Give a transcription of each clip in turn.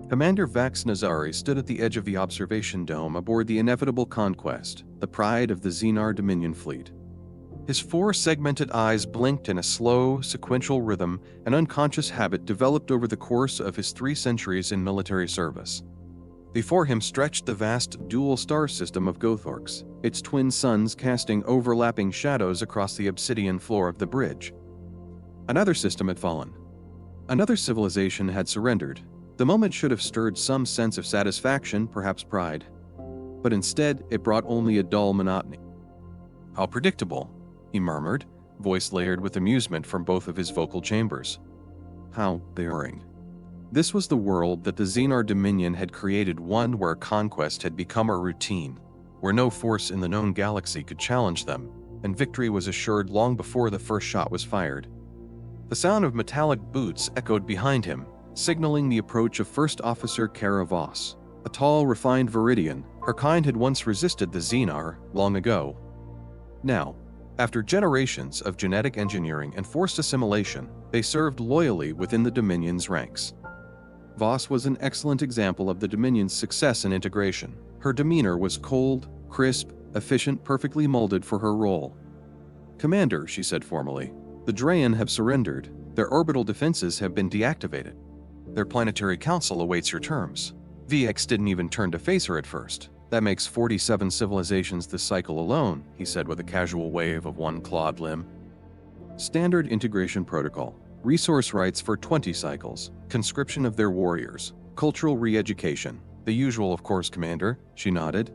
Commander Vax Nazari stood at the edge of the observation dome aboard the inevitable Conquest, the pride of the Xenar Dominion fleet. His four-segmented eyes blinked in a slow, sequential rhythm, an unconscious habit developed over the course of his 3 centuries in military service. Before him stretched the vast dual-star system of Gothorks, its twin suns casting overlapping shadows across the obsidian floor of the bridge. Another system had fallen. Another civilization had surrendered. The moment should have stirred some sense of satisfaction, perhaps pride. But instead, it brought only a dull monotony. "How predictable," he murmured, voice layered with amusement from both of his vocal chambers. "How boring." This was the world that the Xenar Dominion had created, one where conquest had become a routine, where no force in the known galaxy could challenge them, and victory was assured long before the first shot was fired. The sound of metallic boots echoed behind him, signaling the approach of First Officer Kara Voss, a tall, refined Viridian. Her kind had once resisted the Xenar long ago. Now, after generations of genetic engineering and forced assimilation, they served loyally within the Dominion's ranks. Voss was an excellent example of the Dominion's success in integration. Her demeanor was cold, crisp, efficient, perfectly molded for her role. "Commander," she said formally, "the Terran have surrendered. Their orbital defenses have been deactivated. Their planetary council awaits your terms." VX didn't even turn to face her at first. "That makes 47 civilizations this cycle alone," he said with a casual wave of one clawed limb. "Standard integration protocol. Resource rights for 20 cycles. Conscription of their warriors. Cultural re-education. The usual, of course, Commander," she nodded.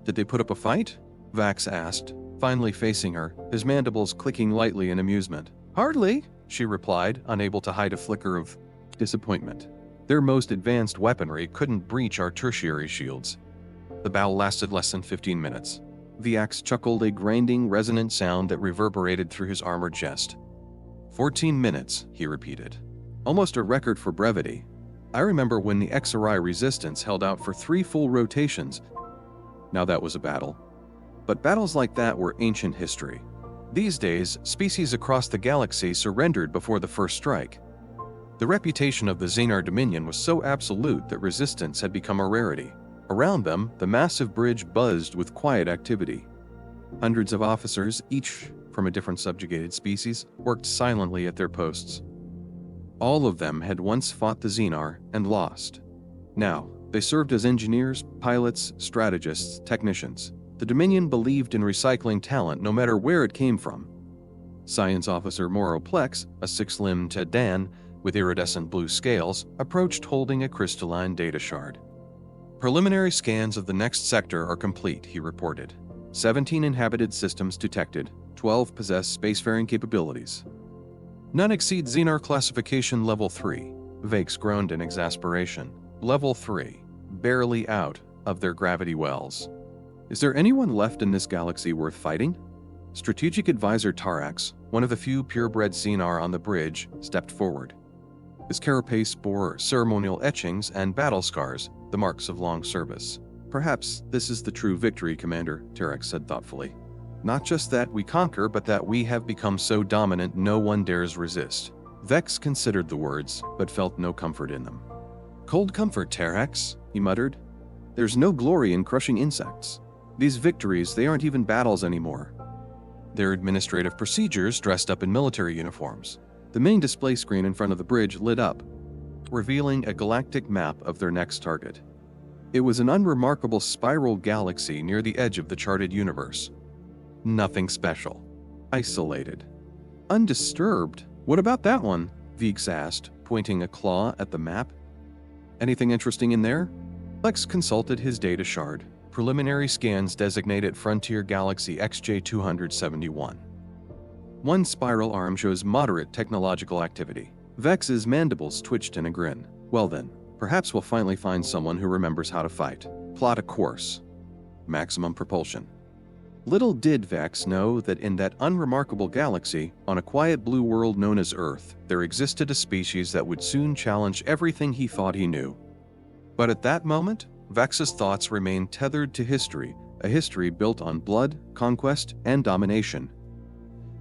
"Did they put up a fight?" Vax asked, finally facing her, his mandibles clicking lightly in amusement. "Hardly," she replied, unable to hide a flicker of disappointment. "Their most advanced weaponry couldn't breach our tertiary shields." The battle lasted less than 15 minutes. Vax chuckled, a grinding, resonant sound that reverberated through his armored chest. 14 minutes, he repeated. "Almost a record for brevity. I remember when the XRI resistance held out for 3 full rotations. Now that was a battle. But battles like that were ancient history. These days, species across the galaxy surrendered before the first strike. The reputation of the Xenar Dominion was so absolute that resistance had become a rarity. Around them, the massive bridge buzzed with quiet activity. Hundreds of officers, each from a different subjugated species, worked silently at their posts. All of them had once fought the Xenar and lost. Now, they served as engineers, pilots, strategists, technicians. The Dominion believed in recycling talent no matter where it came from. Science Officer Moroplex, a 6-limbed Terran with iridescent blue scales, approached holding a crystalline data shard. "Preliminary scans of the next sector are complete," he reported. 17 inhabited systems detected, 12 possess spacefaring capabilities. "None exceed Xenar classification level 3, Vax groaned in exasperation. Level 3, barely out of their gravity wells. "Is there anyone left in this galaxy worth fighting?" Strategic Advisor Tarax, one of the few purebred Xenar on the bridge, stepped forward. His carapace bore ceremonial etchings and battle scars, the marks of long service. "Perhaps this is the true victory, Commander," Tarax said thoughtfully. "Not just that we conquer, but that we have become so dominant no one dares resist." Vex considered the words, but felt no comfort in them. "Cold comfort, Tarax," he muttered. "There's no glory in crushing insects. These victories, they aren't even battles anymore. They're administrative procedures dressed up in military uniforms." The main display screen in front of the bridge lit up, revealing a galactic map of their next target. It was an unremarkable spiral galaxy near the edge of the charted universe. Nothing special. Isolated. Undisturbed. "What about that one?" Veeks asked, pointing a claw at the map. "Anything interesting in there?" Lex consulted his data shard. Preliminary scans designated Frontier Galaxy XJ271. One spiral arm shows moderate technological activity. Vex's mandibles twitched in a grin. "Well then, perhaps we'll finally find someone who remembers how to fight. Plot a course. Maximum propulsion." Little did Vex know that in that unremarkable galaxy, on a quiet blue world known as Earth, there existed a species that would soon challenge everything he thought he knew. But at that moment, Vex's thoughts remained tethered to history, a history built on blood, conquest, and domination.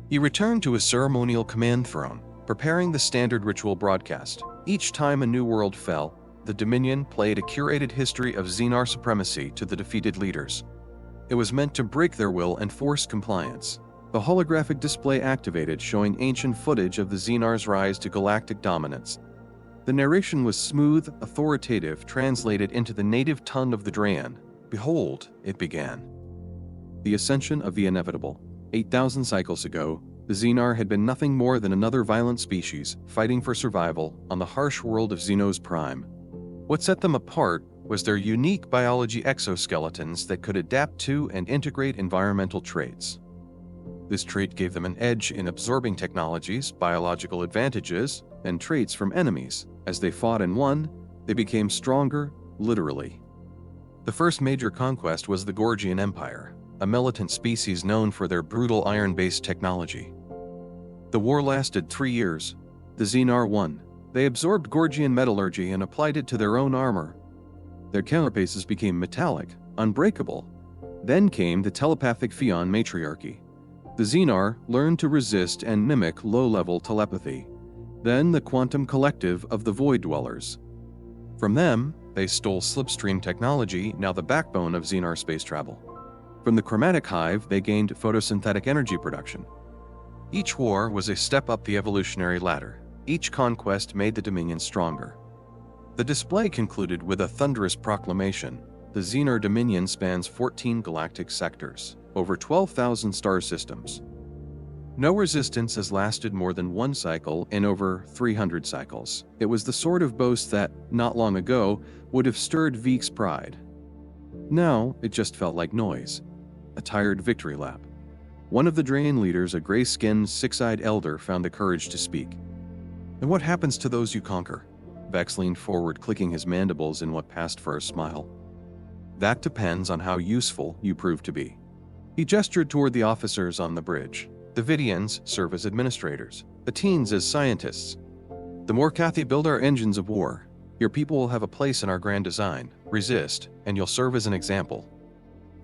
He returned to his ceremonial command throne, preparing the standard ritual broadcast. Each time a new world fell, the Dominion played a curated history of Xenar supremacy to the defeated leaders. It was meant to break their will and force compliance. The holographic display activated, showing ancient footage of the Xenar's rise to galactic dominance. The narration was smooth, authoritative, translated into the native tongue of the Terran. Behold, it began. The ascension of the inevitable. 8,000 cycles ago, the Xenar had been nothing more than another violent species fighting for survival on the harsh world of Xenos Prime. What set them apart was their unique biology exoskeletons that could adapt to and integrate environmental traits. This trait gave them an edge in absorbing technologies, biological advantages, and traits from enemies. As they fought and won, they became stronger, literally. The first major conquest was the Gorgian Empire, a militant species known for their brutal iron-based technology. The war lasted 3 years. The Xenar won. They absorbed Gorgian metallurgy and applied it to their own armor. Their carapaces became metallic, unbreakable. Then came the telepathic Pheon matriarchy. The Xenar learned to resist and mimic low-level telepathy. Then the quantum collective of the Void Dwellers. From them, they stole slipstream technology, now the backbone of Xenar space travel. From the chromatic hive, they gained photosynthetic energy production. Each war was a step up the evolutionary ladder. Each conquest made the Dominion stronger. The display concluded with a thunderous proclamation. The Xenar Dominion spans 14 galactic sectors, over 12,000 star systems. No resistance has lasted more than 1 cycle in over 300 cycles. It was the sort of boast that, not long ago, would have stirred Veek's pride. Now, it just felt like noise. A tired victory lap. One of the Terran leaders, a gray-skinned, six-eyed elder, found the courage to speak. "And what happens to those you conquer?" Vex leaned forward, clicking his mandibles in what passed for a smile. "That depends on how useful you prove to be." He gestured toward the officers on the bridge. The Vidians serve as administrators, the teens as scientists. The more Cathy build our engines of war, your people will have a place in our grand design. Resist, and you'll serve as an example.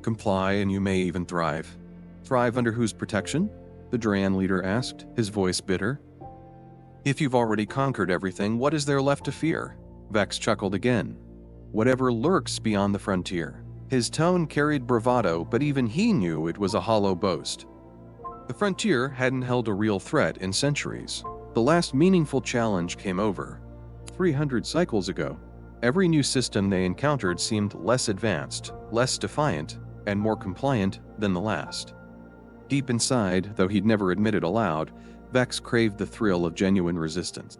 Comply, and you may even thrive. Thrive under whose protection? The Terran leader asked, his voice bitter. If you've already conquered everything, what is there left to fear? Vex chuckled again. Whatever lurks beyond the frontier. His tone carried bravado, but even he knew it was a hollow boast. The frontier hadn't held a real threat in centuries. The last meaningful challenge came over 300 cycles ago. Every new system they encountered seemed less advanced, less defiant, and more compliant than the last. Deep inside, though he'd never admitted aloud, Vex craved the thrill of genuine resistance.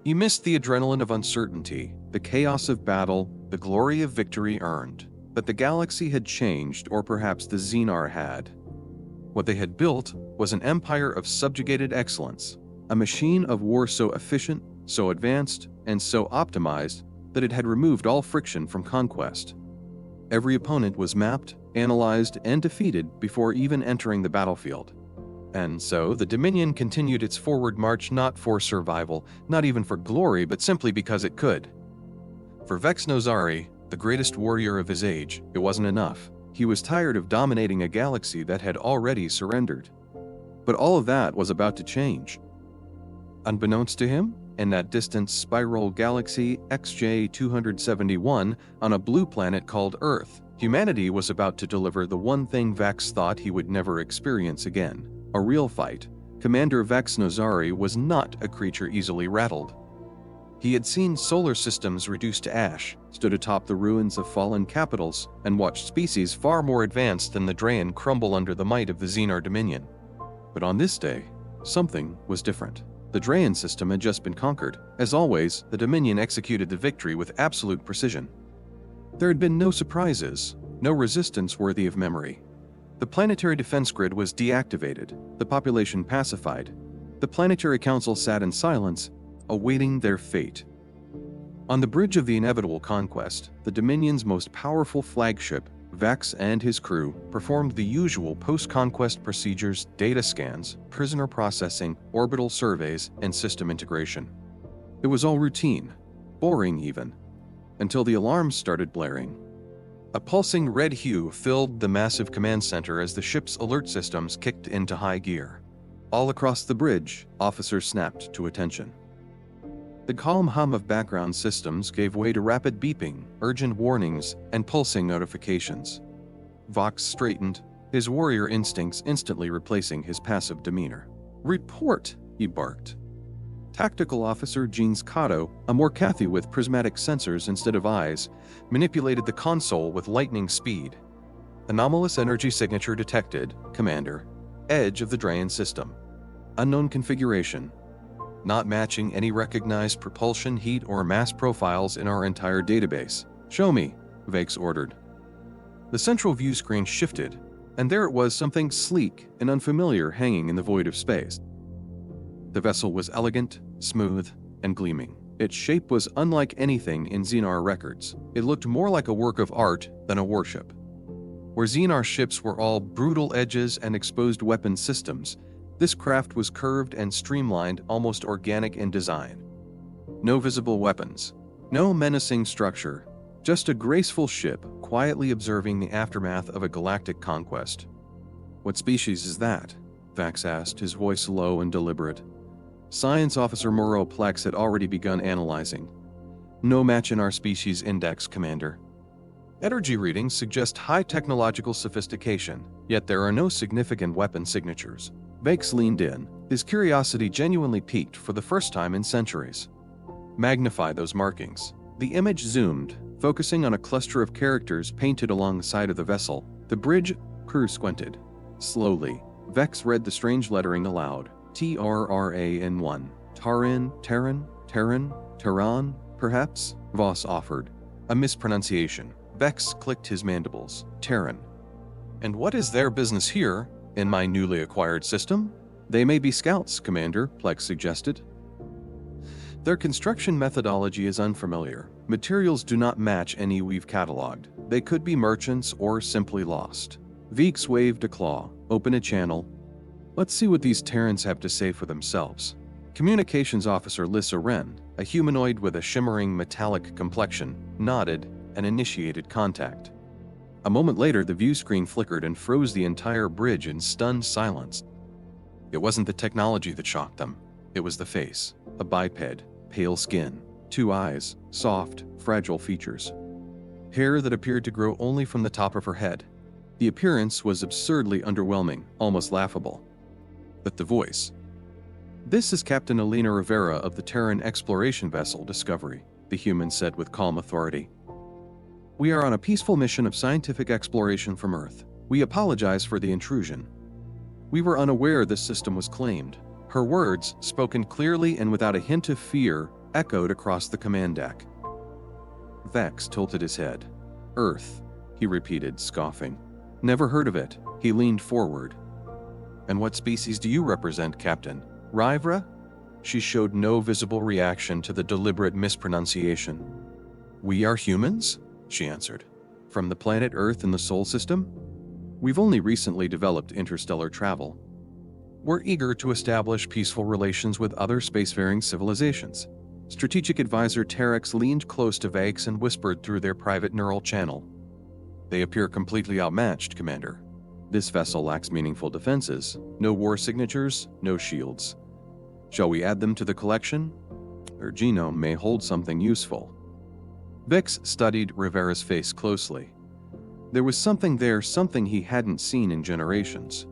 He missed the adrenaline of uncertainty, the chaos of battle, the glory of victory earned. But the galaxy had changed, or perhaps the Xenar had. What they had built was an empire of subjugated excellence, a machine of war so efficient, so advanced, and so optimized that it had removed all friction from conquest. Every opponent was mapped, analyzed, and defeated before even entering the battlefield. And so the Dominion continued its forward march not for survival, not even for glory, but simply because it could. For Vex Nozari, the greatest warrior of his age, it wasn't enough. He was tired of dominating a galaxy that had already surrendered. But all of that was about to change. Unbeknownst to him, in that distant spiral galaxy XJ271 on a blue planet called Earth, humanity was about to deliver the one thing Vex thought he would never experience again, a real fight. Commander Vex Nozari was not a creature easily rattled. He had seen solar systems reduced to ash, stood atop the ruins of fallen capitals, and watched species far more advanced than the Terran crumble under the might of the Xenar Dominion. But on this day, something was different. The Terran system had just been conquered. As always, the Dominion executed the victory with absolute precision. There had been no surprises, no resistance worthy of memory. The planetary defense grid was deactivated, the population pacified. The planetary council sat in silence, awaiting their fate. On the bridge of the inevitable conquest, the Dominion's most powerful flagship, Vex and his crew, performed the usual post-conquest procedures: data scans, prisoner processing, orbital surveys, and system integration. It was all routine, boring even, until the alarms started blaring. A pulsing red hue filled the massive command center as the ship's alert systems kicked into high gear. All across the bridge, officers snapped to attention. The calm hum of background systems gave way to rapid beeping, urgent warnings, and pulsing notifications. Vox straightened, his warrior instincts instantly replacing his passive demeanor. "Report!" he barked. Tactical Officer Jean Scotto, a more Cathy with prismatic sensors instead of eyes, manipulated the console with lightning speed. "Anomalous energy signature detected, Commander. Edge of the Drayan system. Unknown configuration. Not matching any recognized propulsion, heat, or mass profiles in our entire database. Show me," Vex ordered. The central view screen shifted, and there it was, something sleek and unfamiliar hanging in the void of space. The vessel was elegant, smooth, and gleaming. Its shape was unlike anything in Xenar records. It looked more like a work of art than a warship. Where Xenar ships were all brutal edges and exposed weapon systems, this craft was curved and streamlined, almost organic in design. No visible weapons, no menacing structure, just a graceful ship quietly observing the aftermath of a galactic conquest. "What species is that?" Vax asked, his voice low and deliberate. Science Officer Moreau Plex had already begun analyzing. "No match in our species index, Commander. Energy readings suggest high technological sophistication, yet there are no significant weapon signatures." Vex leaned in, his curiosity genuinely piqued for the first time in centuries. "Magnify those markings." The image zoomed, focusing on a cluster of characters painted along the side of the vessel. The bridge crew squinted. Slowly, Vex read the strange lettering aloud. TRRAN1. Terran, perhaps? Voss offered. A mispronunciation. Vex clicked his mandibles. Terran. "And what is their business here, in my newly acquired system?" "They may be scouts, Commander," Plex suggested. "Their construction methodology is unfamiliar. Materials do not match any we've cataloged. They could be merchants or simply lost." Vex waved a claw. "Open a channel. Let's see what these Terrans have to say for themselves." Communications Officer Lissa Wren, a humanoid with a shimmering metallic complexion, nodded and initiated contact. A moment later, the view screen flickered and froze the entire bridge in stunned silence. It wasn't the technology that shocked them. It was the face. A biped, pale skin, 2 eyes, soft, fragile features. Hair that appeared to grow only from the top of her head. The appearance was absurdly underwhelming, almost laughable. But the voice. "This is Captain Elena Rivera of the Terran exploration vessel Discovery," the human said with calm authority. "We are on a peaceful mission of scientific exploration from Earth. We apologize for the intrusion. We were unaware this system was claimed." Her words, spoken clearly and without a hint of fear, echoed across the command deck. Vex tilted his head. "Earth," he repeated, scoffing. "Never heard of it." He leaned forward. "And what species do you represent, Captain? Rivra?" She showed no visible reaction to the deliberate mispronunciation. "We are humans," she answered. "From the planet Earth in the Sol system. We've only recently developed interstellar travel. We're eager to establish peaceful relations with other spacefaring civilizations." Strategic Advisor Terex leaned close to Vex and whispered through their private neural channel. "They appear completely outmatched, Commander. This vessel lacks meaningful defenses. No war signatures, no shields. Shall we add them to the collection? Their genome may hold something useful." Vex studied Rivera's face closely. There was something there, something he hadn't seen in generations.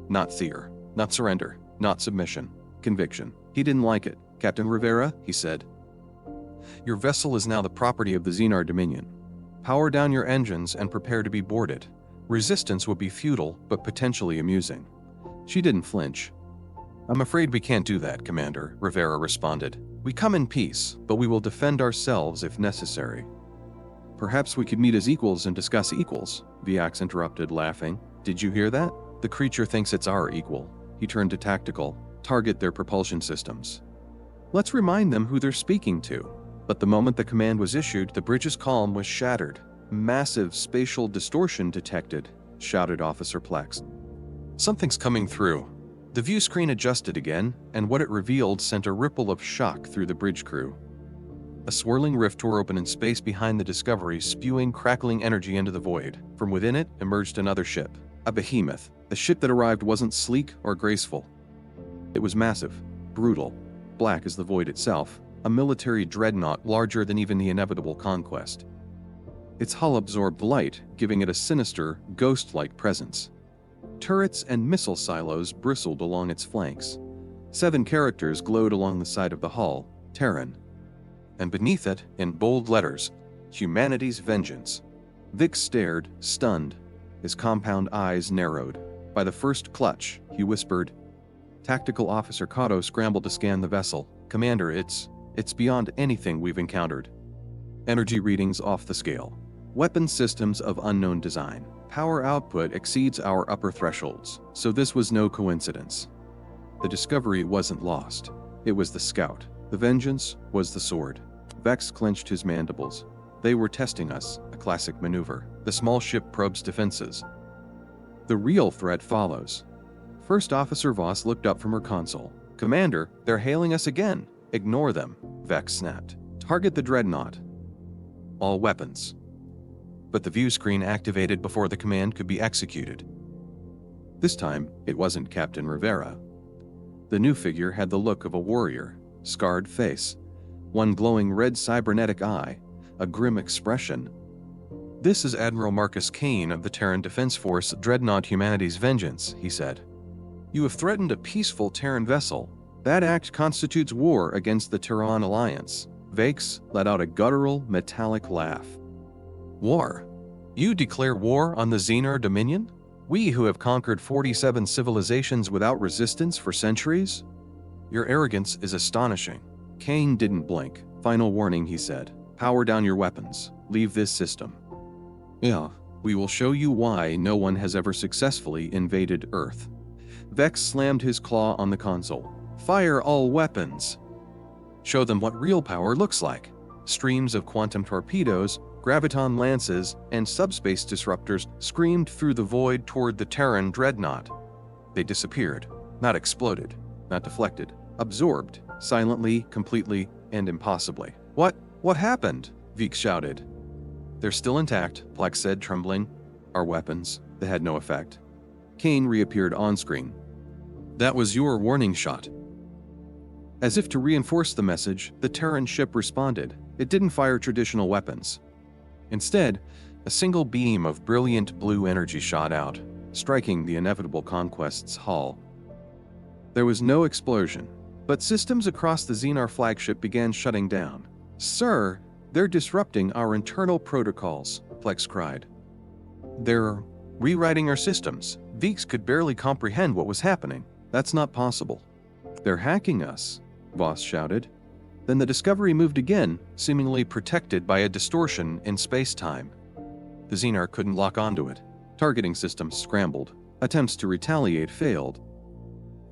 Not fear, not surrender, not submission, conviction. He didn't like it. "Captain Rivera," he said, "your vessel is now the property of the Xenar Dominion. Power down your engines and prepare to be boarded. Resistance would be futile, but potentially amusing." She didn't flinch. "I'm afraid we can't do that, Commander," Rivera responded. "We come in peace, but we will defend ourselves if necessary." "Perhaps we could meet as equals and discuss equals," Viax interrupted, laughing. "Did you hear that? The creature thinks it's our equal." He turned to Tactical. "Target their propulsion systems. Let's remind them who they're speaking to." But the moment the command was issued, the bridge's calm was shattered. "Massive spatial distortion detected," shouted Officer Plex. "Something's coming through." The view screen adjusted again, and what it revealed sent a ripple of shock through the bridge crew. A swirling rift tore open in space behind the Discovery, spewing crackling energy into the void. From within it emerged another ship, a behemoth. The ship that arrived wasn't sleek or graceful. It was massive, brutal, black as the void itself, a military dreadnought larger than even the inevitable conquest. Its hull absorbed light, giving it a sinister, ghost-like presence. Turrets and missile silos bristled along its flanks. 7 characters glowed along the side of the hull, Terran. And beneath it, in bold letters, Humanity's Vengeance. Vix stared, stunned. His compound eyes narrowed. By the first clutch, he whispered. Tactical Officer Kato scrambled to scan the vessel. Commander, it's beyond anything we've encountered. Energy readings off the scale. Weapon systems of unknown design. Power output exceeds our upper thresholds, so this was no coincidence. The discovery wasn't lost. It was the scout. The vengeance was the sword. Vex clenched his mandibles. They were testing us, a classic maneuver. The small ship probes defenses. The real threat follows. First Officer Voss looked up from her console. Commander, they're hailing us again. Ignore them, Vex snapped. Target the dreadnought. All weapons. But the view screen activated before the command could be executed. This time, it wasn't Captain Rivera. The new figure had the look of a warrior, scarred face, one glowing red cybernetic eye, a grim expression. This is Admiral Marcus Kane of the Terran Defense Force Dreadnought Humanity's Vengeance, he said. You have threatened a peaceful Terran vessel. That act constitutes war against the Terran Alliance. Vex let out a guttural, metallic laugh. War? You declare war on the Xenar Dominion? We who have conquered 47 civilizations without resistance for centuries? Your arrogance is astonishing. Kane didn't blink. Final warning, he said. Power down your weapons. Leave this system. Yeah, we will show you why no one has ever successfully invaded Earth. Vex slammed his claw on the console. Fire all weapons. Show them what real power looks like. Streams of quantum torpedoes, graviton lances, and subspace disruptors screamed through the void toward the Terran dreadnought. They disappeared, not exploded, not deflected, absorbed, silently, completely, and impossibly. What happened? Veek shouted. They're still intact, Plex said, trembling. Our weapons, they had no effect. Kane reappeared on screen. That was your warning shot. As if to reinforce the message, the Terran ship responded. It didn't fire traditional weapons. Instead, a single beam of brilliant blue energy shot out, striking the inevitable Conquest's hull. There was no explosion, but systems across the Xenar flagship began shutting down. Sir, they're disrupting our internal protocols, Plex cried. They're rewriting our systems. Veeks could barely comprehend what was happening. That's not possible. They're hacking us, Voss shouted. Then the Discovery moved again, seemingly protected by a distortion in space-time. The Xenar couldn't lock onto it. Targeting systems scrambled. Attempts to retaliate failed.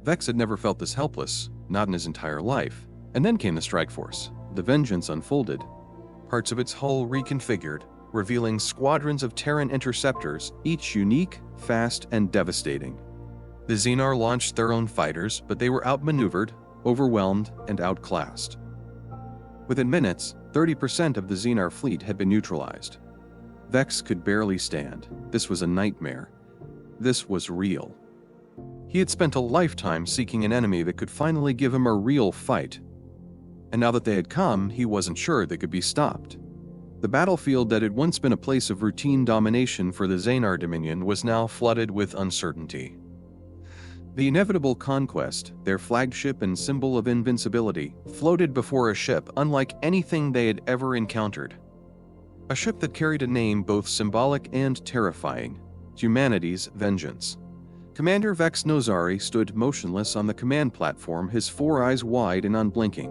Vex had never felt this helpless, not in his entire life. And then came the strike force. The Vengeance unfolded. Parts of its hull reconfigured, revealing squadrons of Terran interceptors, each unique, fast, and devastating. The Xenar launched their own fighters, but they were outmaneuvered, overwhelmed, and outclassed. Within minutes, 30% of the Xenar fleet had been neutralized. Vex could barely stand. This was a nightmare. This was real. He had spent a lifetime seeking an enemy that could finally give him a real fight. And now that they had come, he wasn't sure they could be stopped. The battlefield that had once been a place of routine domination for the Xenar Dominion was now flooded with uncertainty. The inevitable Conquest, their flagship and symbol of invincibility, floated before a ship unlike anything they had ever encountered. A ship that carried a name both symbolic and terrifying, Humanity's Vengeance. Commander Vex Nozari stood motionless on the command platform, his 4 eyes wide and unblinking.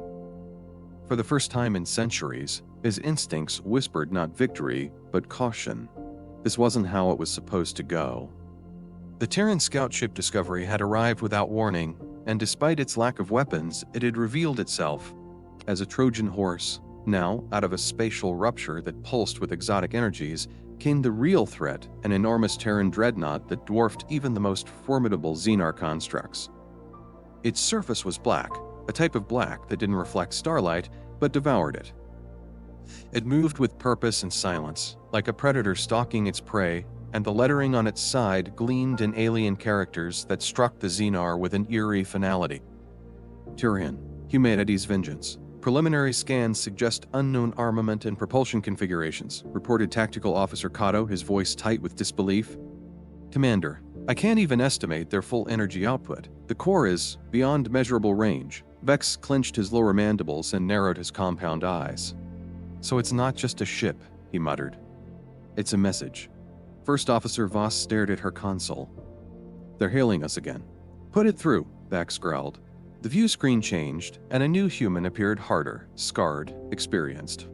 For the first time in centuries, his instincts whispered not victory, but caution. This wasn't how it was supposed to go. The Terran scout ship Discovery had arrived without warning, and despite its lack of weapons, it had revealed itself as a Trojan horse. Now, out of a spatial rupture that pulsed with exotic energies, came the real threat, an enormous Terran dreadnought that dwarfed even the most formidable Xenar constructs. Its surface was black, a type of black that didn't reflect starlight, but devoured it. It moved with purpose and silence, like a predator stalking its prey, and the lettering on its side gleamed in alien characters that struck the Xenar with an eerie finality. Terran, Humanity's Vengeance. Preliminary scans suggest unknown armament and propulsion configurations, reported Tactical Officer Kato, his voice tight with disbelief. Commander, I can't even estimate their full energy output. The core is beyond measurable range. Vex clenched his lower mandibles and narrowed his compound eyes. So it's not just a ship, he muttered. It's a message. First Officer Voss stared at her console. They're hailing us again. Put it through, Vex growled. The view screen changed, and a new human appeared, harder, scarred, experienced.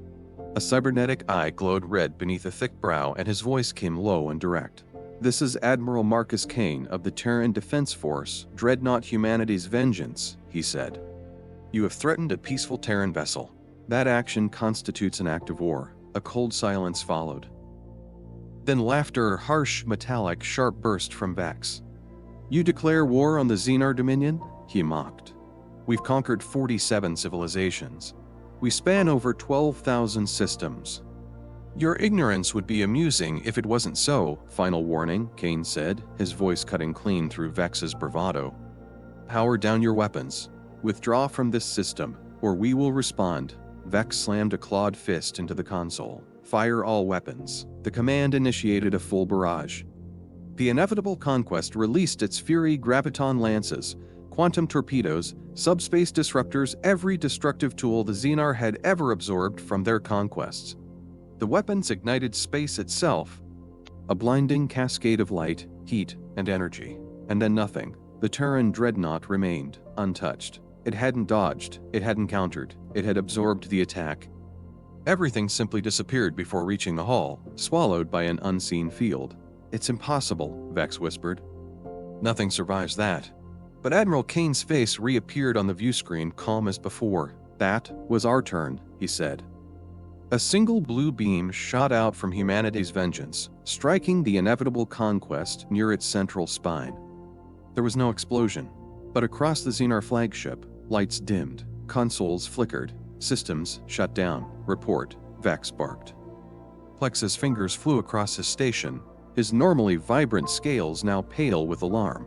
A cybernetic eye glowed red beneath a thick brow, and his voice came low and direct. This is Admiral Marcus Kane of the Terran Defense Force, Dreadnought Humanity's Vengeance, he said. You have threatened a peaceful Terran vessel. That action constitutes an act of war. A cold silence followed. Then laughter, harsh, metallic, sharp, burst from Vex. You declare war on the Xenar Dominion? He mocked. We've conquered 47 civilizations. We span over 12,000 systems. Your ignorance would be amusing if it wasn't so, final warning, Kane said, his voice cutting clean through Vex's bravado. Power down your weapons. Withdraw from this system, or we will respond. Vex slammed a clawed fist into the console. Fire all weapons. The command initiated a full barrage. The inevitable conquest released its Fury graviton lances, quantum torpedoes, subspace disruptors, every destructive tool the Xenar had ever absorbed from their conquests. The weapons ignited space itself, a blinding cascade of light, heat, and energy. And then nothing. The Terran dreadnought remained, untouched. It hadn't dodged, it hadn't countered, it had absorbed the attack. Everything simply disappeared before reaching the hull, swallowed by an unseen field. It's impossible, Vex whispered. Nothing survives that. But Admiral Kane's face reappeared on the view screen, calm as before. That was our turn, he said. A single blue beam shot out from humanity's vengeance, striking the inevitable conquest near its central spine. There was no explosion, but across the Xenar flagship, lights dimmed, consoles flickered, systems shut down. Report, Vex barked. Plex's fingers flew across his station, his normally vibrant scales now pale with alarm.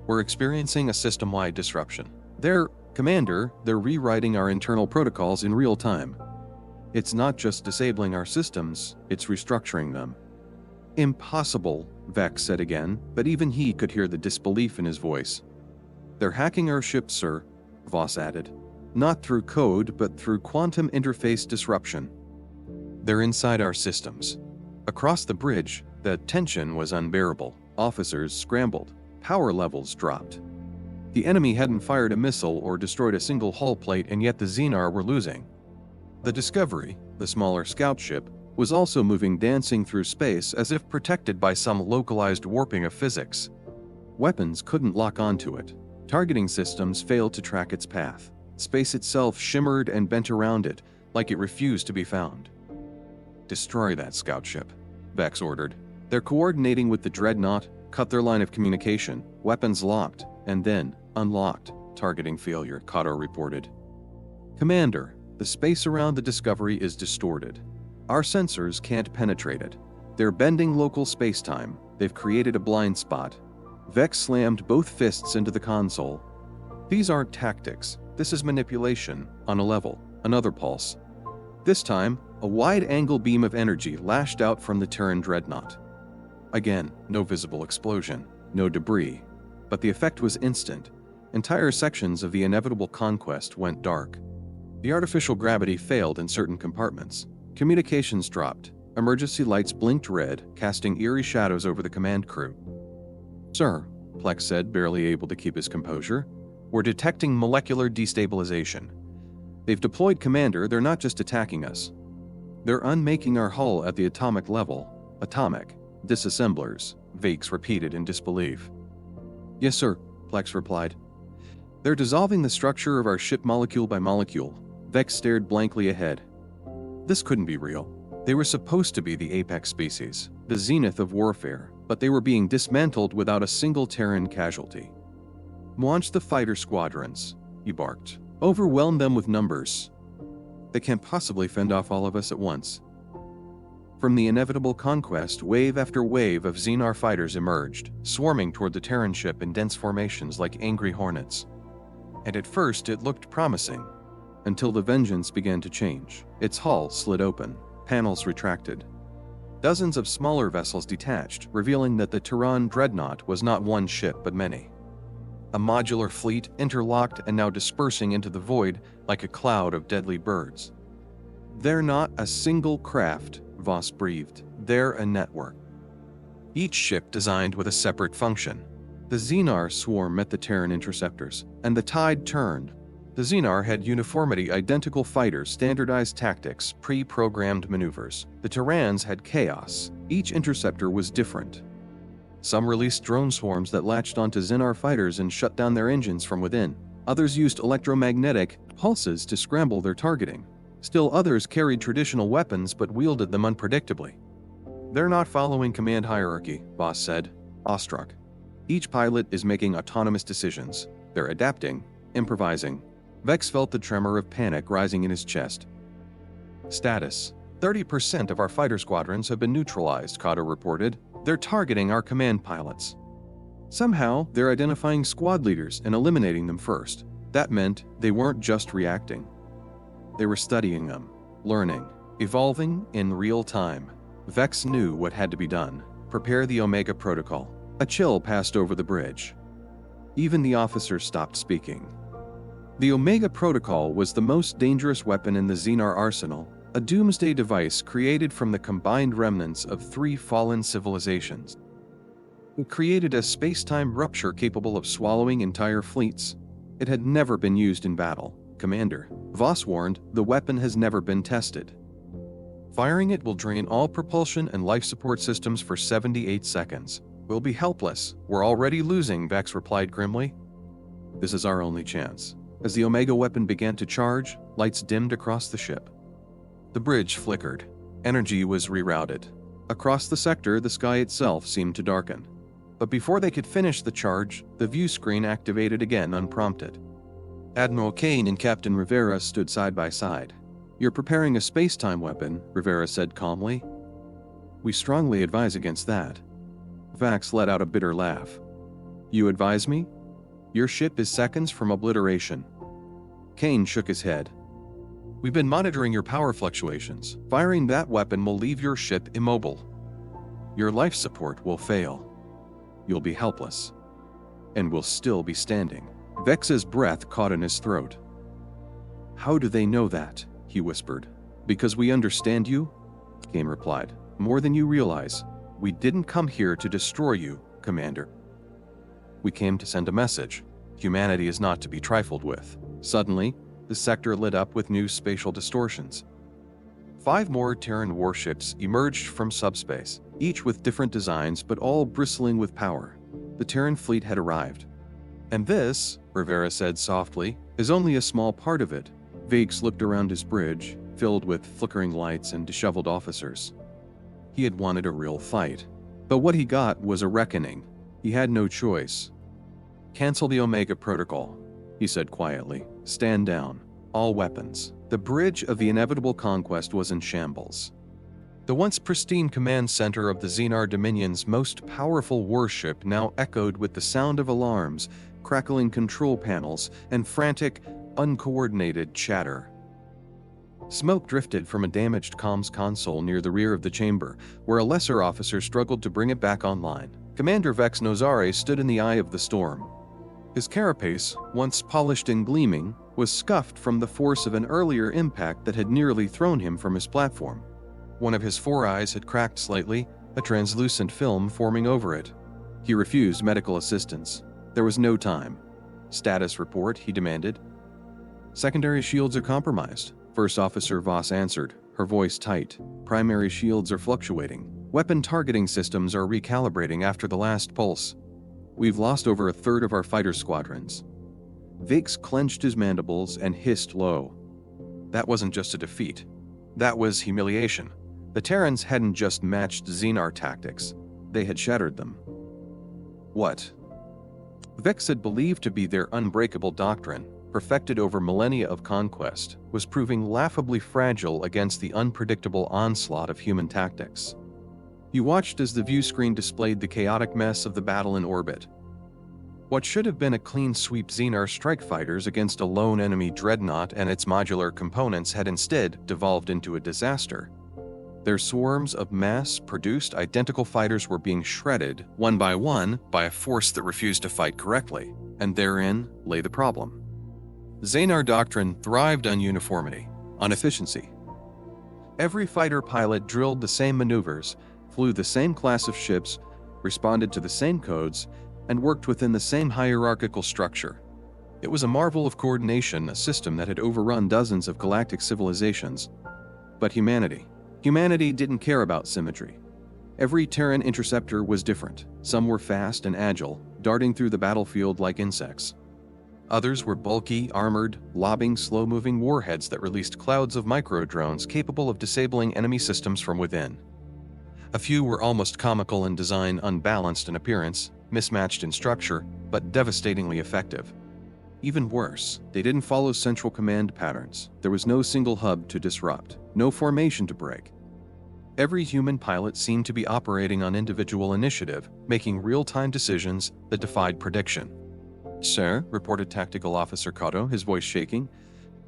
We're experiencing a system-wide disruption. Commander, they're rewriting our internal protocols in real time. It's not just disabling our systems, it's restructuring them. Impossible, Vex said again, but even he could hear the disbelief in his voice. They're hacking our ship, sir, Voss added. Not through code, but through quantum interface disruption. They're inside our systems. Across the bridge, the tension was unbearable. Officers scrambled. Power levels dropped. The enemy hadn't fired a missile or destroyed a single hull plate, and yet the Xenar were losing. The Discovery, the smaller scout ship, was also moving, dancing through space as if protected by some localized warping of physics. Weapons couldn't lock onto it. Targeting systems failed to track its path. Space itself shimmered and bent around it, like it refused to be found. Destroy that scout ship, Vex ordered. They're coordinating with the dreadnought, cut their line of communication, weapons locked, and then unlocked. Targeting failure, Kato reported. Commander, the space around the Discovery is distorted. Our sensors can't penetrate it. They're bending local space-time. They've created a blind spot. Vex slammed both fists into the console. These aren't tactics. This is manipulation, on a level. Another pulse. This time, a wide-angle beam of energy lashed out from the Terran dreadnought. Again, no visible explosion, no debris. But the effect was instant. Entire sections of the inevitable conquest went dark. The artificial gravity failed in certain compartments. Communications dropped. Emergency lights blinked red, casting eerie shadows over the command crew. Sir, Plex said, barely able to keep his composure, we're detecting molecular destabilization. They've deployed Commander, they're not just attacking us. They're unmaking our hull at the atomic level. Atomic. Disassemblers, Vex repeated in disbelief. Yes, sir, Plex replied. They're dissolving the structure of our ship molecule by molecule. Vex stared blankly ahead. This couldn't be real. They were supposed to be the apex species, the zenith of warfare, but they were being dismantled without a single Terran casualty. Launch the fighter squadrons, he barked. Overwhelm them with numbers. They can't possibly fend off all of us at once. From the inevitable conquest, wave after wave of Xenar fighters emerged, swarming toward the Terran ship in dense formations like angry hornets. And at first it looked promising. until the Vengeance began to change. Its hull slid open, panels retracted. Dozens of smaller vessels detached, revealing that the Terran dreadnought was not one ship but many. A modular fleet interlocked and now dispersing into the void like a cloud of deadly birds. "They're not a single craft," Voss breathed. "They're a network." Each ship designed with a separate function. The Xenar swarm met the Terran interceptors, and the tide turned. The Xenar had uniformity, identical fighters, standardized tactics, pre-programmed maneuvers. The Terrans had chaos. Each interceptor was different. Some released drone swarms that latched onto Xenar fighters and shut down their engines from within. Others used electromagnetic pulses to scramble their targeting. Still others carried traditional weapons but wielded them unpredictably. "They're not following command hierarchy," Voss said, awestruck. "Each pilot is making autonomous decisions. They're adapting, improvising." Vex felt the tremor of panic rising in his chest. "Status: 30% of our fighter squadrons have been neutralized," Kato reported. "They're targeting our command pilots. Somehow, they're identifying squad leaders and eliminating them first. That meant they weren't just reacting. They were studying them, learning, evolving in real time." Vex knew what had to be done. Prepare the Omega Protocol. A chill passed over the bridge. Even the officers stopped speaking. The Omega Protocol was the most dangerous weapon in the Xenar arsenal, a doomsday device created from the combined remnants of 3 fallen civilizations. It created a space-time rupture capable of swallowing entire fleets. It had never been used in battle. "Commander," Voss warned, "the weapon has never been tested. Firing it will drain all propulsion and life support systems for 78 seconds. We'll be helpless. We're already losing," Vex replied grimly. "This is our only chance." As the Omega weapon began to charge, lights dimmed across the ship. The bridge flickered. Energy was rerouted. Across the sector, the sky itself seemed to darken. But before they could finish the charge, the view screen activated again unprompted. Admiral Kane and Captain Rivera stood side by side. "You're preparing a space-time weapon," Rivera said calmly. "We strongly advise against that." Vax let out a bitter laugh. "You advise me? Your ship is seconds from obliteration." Kane shook his head. "We've been monitoring your power fluctuations. Firing that weapon will leave your ship immobile. Your life support will fail. You'll be helpless. And we'll still be standing." Vex's breath caught in his throat. "How do they know that?" he whispered. "Because we understand you," Kane replied. "More than you realize. We didn't come here to destroy you, Commander. We came to send a message. Humanity is not to be trifled with." Suddenly, the sector lit up with new spatial distortions. 5 more Terran warships emerged from subspace, each with different designs but all bristling with power. The Terran fleet had arrived. "And this," Rivera said softly, "is only a small part of it." Vex looked around his bridge, filled with flickering lights and disheveled officers. He had wanted a real fight. But what he got was a reckoning. He had no choice. "Cancel the Omega Protocol," he said quietly. "Stand down. All weapons." The bridge of the inevitable conquest was in shambles. The once pristine command center of the Xenar Dominion's most powerful warship now echoed with the sound of alarms, crackling control panels, and frantic, uncoordinated chatter. Smoke drifted from a damaged comms console near the rear of the chamber, where a lesser officer struggled to bring it back online. Commander Vex Nozare stood in the eye of the storm. His carapace, once polished and gleaming, was scuffed from the force of an earlier impact that had nearly thrown him from his platform. One of his 4 eyes had cracked slightly, a translucent film forming over it. He refused medical assistance. There was no time. "Status report," he demanded. "Secondary shields are compromised," First Officer Voss answered, her voice tight. "Primary shields are fluctuating. Weapon targeting systems are recalibrating after the last pulse. We've lost over a third of our fighter squadrons." Vex clenched his mandibles and hissed low. That wasn't just a defeat. That was humiliation. The Terrans hadn't just matched Xenar tactics. They had shattered them. What Vex had believed to be their unbreakable doctrine, perfected over millennia of conquest, was proving laughably fragile against the unpredictable onslaught of human tactics. He watched as the view screen displayed the chaotic mess of the battle in orbit. What should have been a clean sweep Xenar strike fighters against a lone enemy dreadnought and its modular components had instead devolved into a disaster. Their swarms of mass-produced identical fighters were being shredded, one, by a force that refused to fight correctly, and therein lay the problem. Xenar doctrine thrived on uniformity, on efficiency. Every fighter pilot drilled the same maneuvers, flew the same class of ships, responded to the same codes, and worked within the same hierarchical structure. It was a marvel of coordination, a system that had overrun dozens of galactic civilizations. But humanity didn't care about symmetry. Every Terran interceptor was different. Some were fast and agile, darting through the battlefield like insects. Others were bulky, armored, lobbing slow-moving warheads that released clouds of micro-drones capable of disabling enemy systems from within. A few were almost comical in design, unbalanced in appearance, mismatched in structure, but devastatingly effective. Even worse, they didn't follow central command patterns. There was no single hub to disrupt, no formation to break. Every human pilot seemed to be operating on individual initiative, making real-time decisions that defied prediction. "Sir," reported Tactical Officer Kato, his voice shaking,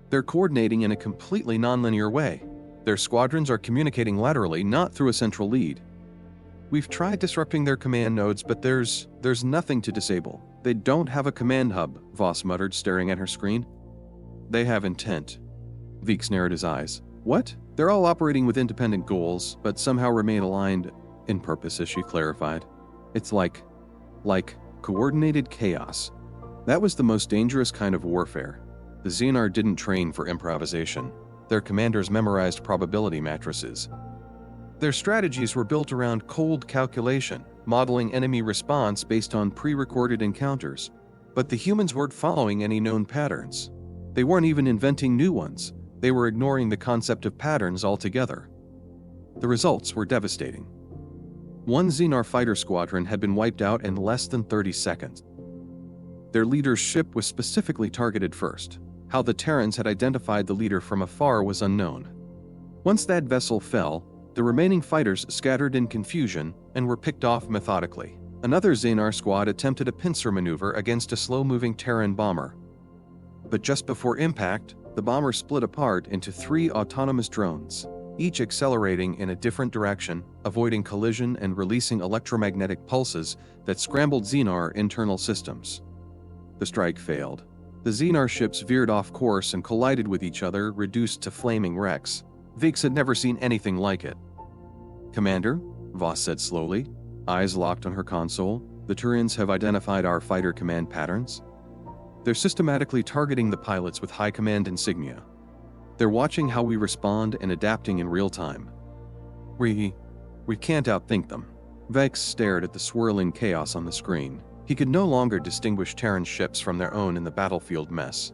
"they're coordinating in a completely nonlinear way. Their squadrons are communicating laterally, not through a central lead. We've tried disrupting their command nodes, but there's nothing to disable. They don't have a command hub," Voss muttered, staring at her screen. "They have intent." Veeks narrowed his eyes. "What? They're all operating with independent goals, but somehow remain aligned in purpose," as she clarified. "It's like coordinated chaos. That was the most dangerous kind of warfare. The Xenar didn't train for improvisation. Their commanders memorized probability matrices. Their strategies were built around cold calculation, modeling enemy response based on pre-recorded encounters. But the humans weren't following any known patterns. They weren't even inventing new ones. They were ignoring the concept of patterns altogether. The results were devastating. One Xenar fighter squadron had been wiped out in less than 30 seconds. Their leader's ship was specifically targeted first. How the Terrans had identified the leader from afar was unknown. Once that vessel fell, the remaining fighters scattered in confusion and were picked off methodically. Another Xenar squad attempted a pincer maneuver against a slow-moving Terran bomber. But just before impact, the bomber split apart into 3 autonomous drones, each accelerating in a different direction, avoiding collision and releasing electromagnetic pulses that scrambled Xenar internal systems. The strike failed. The Xenar ships veered off course and collided with each other, reduced to flaming wrecks. Veeks had never seen anything like it. "Commander," Voss said slowly, eyes locked on her console, "the Turians have identified our fighter command patterns. They're systematically targeting the pilots with high command insignia. They're watching how we respond and adapting in real time. We can't outthink them." Veeks stared at the swirling chaos on the screen. He could no longer distinguish Terran ships from their own in the battlefield mess.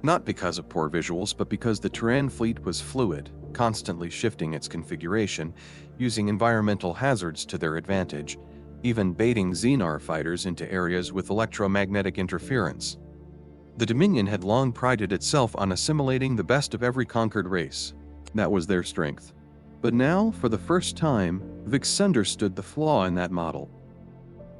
Not because of poor visuals, but because the Terran fleet was fluid, constantly shifting its configuration, using environmental hazards to their advantage, even baiting Xenar fighters into areas with electromagnetic interference. The Dominion had long prided itself on assimilating the best of every conquered race. That was their strength. But now, for the first time, Veeks understood the flaw in that model.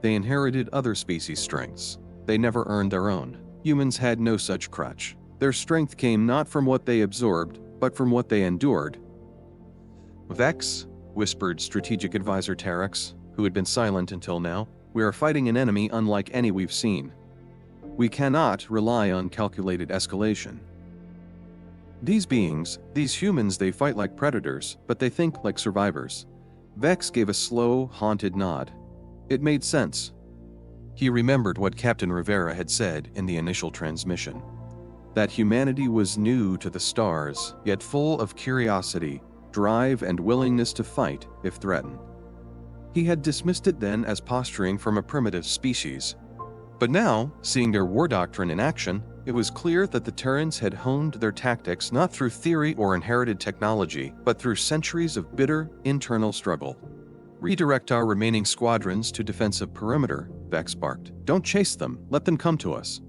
They inherited other species' strengths. They never earned their own. Humans had no such crutch. Their strength came not from what they absorbed, but from what they endured. "Vex," whispered Strategic Advisor Terex, who had been silent until now, "we are fighting an enemy unlike any we've seen. We cannot rely on calculated escalation. These beings, these humans, they fight like predators, but they think like survivors." Vex gave a slow, haunted nod. It made sense. He remembered what Captain Rivera had said in the initial transmission. That humanity was new to the stars, yet full of curiosity, drive, and willingness to fight if threatened. He had dismissed it then as posturing from a primitive species. But now, seeing their war doctrine in action, it was clear that the Terrans had honed their tactics not through theory or inherited technology, but through centuries of bitter, internal struggle. "Redirect our remaining squadrons to defensive perimeter," Vex barked. "Don't chase them, let them come to us.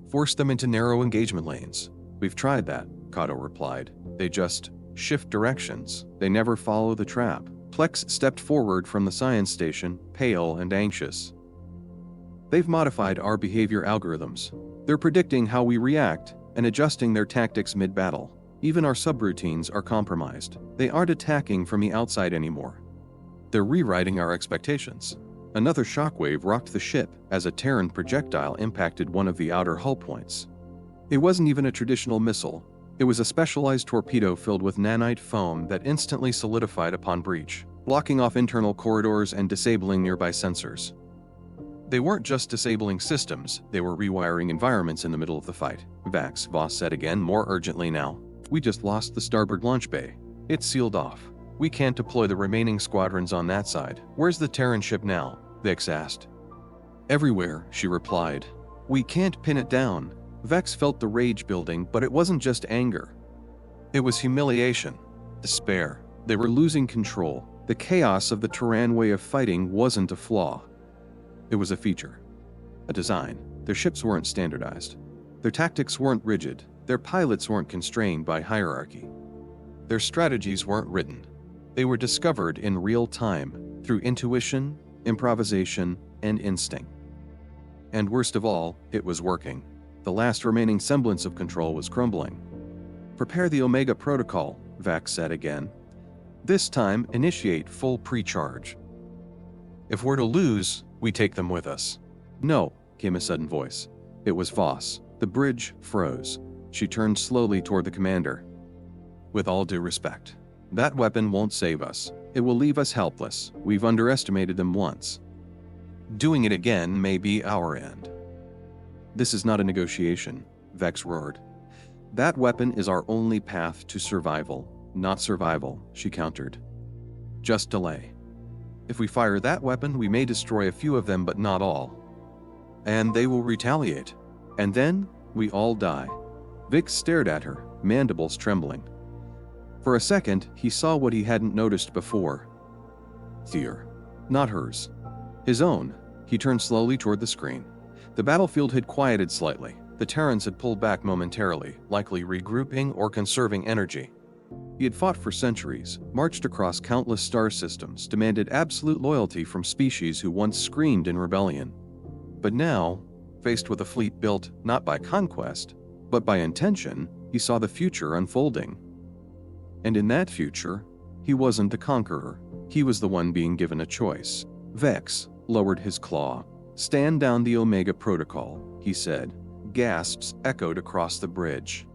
Force them into narrow engagement lanes." "We've tried that," Kato replied. "They just shift directions. They never follow the trap." Plex stepped forward from the science station, pale and anxious. They've modified our behavior algorithms. They're predicting how we react and adjusting their tactics mid-battle. Even our subroutines are compromised. They aren't attacking from the outside anymore. They're rewriting our expectations. Another shockwave rocked the ship as a Terran projectile impacted one of the outer hull points. It wasn't even a traditional missile. It was a specialized torpedo filled with nanite foam that instantly solidified upon breach, blocking off internal corridors and disabling nearby sensors. They weren't just disabling systems, they were rewiring environments in the middle of the fight. Voss said again, more urgently now. We just lost the starboard launch bay. It's sealed off. We can't deploy the remaining squadrons on that side. Where's the Terran ship now? Vex asked. Everywhere, she replied. We can't pin it down. Vex felt the rage building, but it wasn't just anger. It was humiliation, despair. They were losing control. The chaos of the Terran way of fighting wasn't a flaw. It was a feature, a design. Their ships weren't standardized. Their tactics weren't rigid. Their pilots weren't constrained by hierarchy. Their strategies weren't written. They were discovered in real time through intuition, improvisation, and instinct. And worst of all, it was working. The last remaining semblance of control was crumbling. Prepare the Omega Protocol, Vax said again. This time, initiate full pre-charge. If we're to lose, we take them with us. No, came a sudden voice. It was Voss. The bridge froze. She turned slowly toward the commander. With all due respect, that weapon won't save us. It will leave us helpless. We've underestimated them once. Doing it again may be our end. This is not a negotiation, Vex roared. That weapon is our only path to survival, not survival, she countered. Just delay. If we fire that weapon, we may destroy a few of them, but not all. And they will retaliate. And then, we all die. Vix stared at her, mandibles trembling. For a second, he saw what he hadn't noticed before. Fear. Not hers. His own. He turned slowly toward the screen. The battlefield had quieted slightly. The Terrans had pulled back momentarily, likely regrouping or conserving energy. He had fought for centuries, marched across countless star systems, demanded absolute loyalty from species who once screamed in rebellion. But now, faced with a fleet built not by conquest, but by intention, he saw the future unfolding. And in that future, he wasn't the conqueror. He was the one being given a choice. Vex lowered his claw. Stand down the Omega Protocol, he said. Gasps echoed across the bridge.